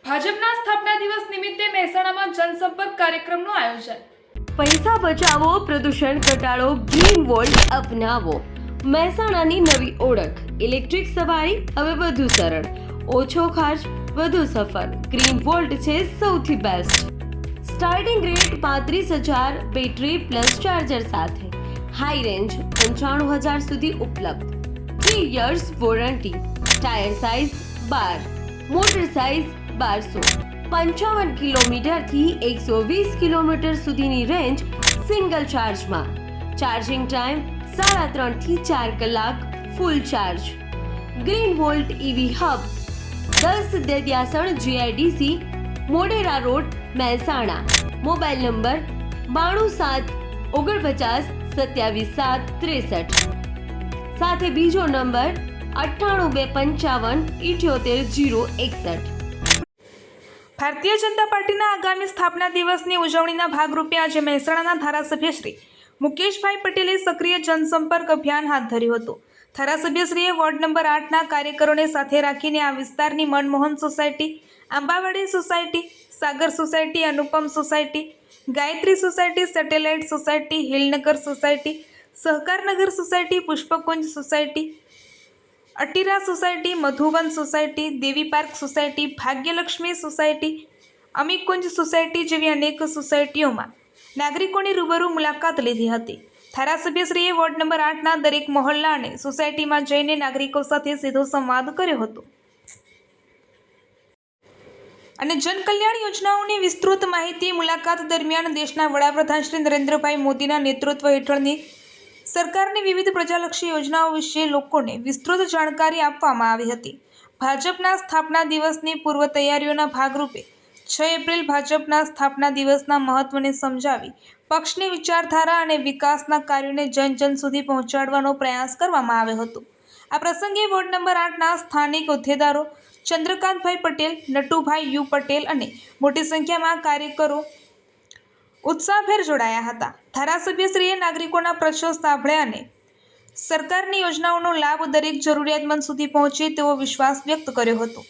ભાજપના સ્થાપના દિવસ નિમિત્તે મહેસાણામાં જનસંપર્ક કાર્યક્રમનું આયોજન। પૈસા બચાવો, પ્રદૂષણ ઘટાડો, ગ્રીન વોલ્ટ અપનાવો। મહેસાણાની નવી ઓળખ। ઇલેક્ટ્રિક સવારી હવે વધુ સરળ, ઓછો ખર્ચ, વધુ સફર। ગ્રીન વોલ્ટ છે સૌથી best. Starting rate 35,000, battery plus charger સાથે। હાઈ રેન્જ 95,000 સુધી ઉપલબ્ધ। 3 years warranty. Tyre size 12, motor size 1200। 55 કિલોમીટરથી 120 કિલોમીટર સુધીની રેન્જ સિંગલ ચાર્જમાં। ચાર્જિંગ ટાઈમ 3.5 થી 4 કલાક full charge. Green volt EV hub 10 Dediyasan GIDC Modhera road Mehsana. Mobile number 92 749 27 763 સાથે બીજો નંબર 98 255 78 061। ભારતીય જનતા પાર્ટીના આગામી સ્થાપના દિવસની ઉજવણીના ભાગરૂપે આજે મહેસાણાના ધારાસભ્ય શ્રી મુકેશભાઈ પટેલે સક્રિય જનસંપર્ક અભિયાન હાથ ધર્યું હતું। ધારાસભ્યશ્રીએ વોર્ડ નંબર 8ના કાર્યકરોને સાથે રાખીને આ વિસ્તારની Manmohan society, Ambawadi society, Sagar society, Anupam society, Gayatri society, Satellite society, Hillnagar society, Sahkarnagar society, Pushpakunj society, Atira society, Madhuvan society, Devi park society, Bhagyalaxmi society, Amikunj society જેવી અનેક સોસાયટીઓમાં નાગરિકોની રૂબરૂ મુલાકાત લીધી હતી। ધારાસભ્યશ્રીએ વોર્ડ નંબર 8ના દરેક મહોલ્લા અને સોસાયટીમાં જઈને નાગરિકો સાથે સીધો સંવાદ કર્યો હતો અને જનકલ્યાણ યોજનાઓની વિસ્તૃત માહિતી મુલાકાત દરમિયાન દેશના વડાપ્રધાન શ્રી નરેન્દ્રભાઈ મોદીના નેતૃત્વ હેઠળની સરકારની વિવિધ પ્રજાલક્ષી યોજનાઓ વિશે લોકોને વિસ્તૃત જાણકારી આપવામાં આવી હતી। ભાજપના સ્થાપના દિવસની પૂર્વ તૈયારીઓના ભાગરૂપે 6 એપ્રિલ ભાજપના સ્થાપના દિવસના મહત્વને સમજાવી પક્ષની વિચારધારા અને વિકાસના કાર્યોને જન સુધી પહોંચાડવાનો પ્રયાસ કરવામાં આવ્યો હતો। આ પ્રસંગે વોર્ડ નંબર 8ના સ્થાનિક હોદ્દેદારો ચંદ્રકાંતભાઈ પટેલ, નટુભાઈ યુ પટેલ અને મોટી સંખ્યામાં કાર્યકરો ઉત્સાહભેર જોડાયા હતા। ધારાસભ્યશ્રીએ નાગરિકોના પ્રશ્નો સાંભળ્યા અને સરકારની યોજનાઓનો લાભ દરેક જરૂરિયાતમંદ સુધી પહોંચે તેવો વિશ્વાસ વ્યક્ત કર્યો હતો।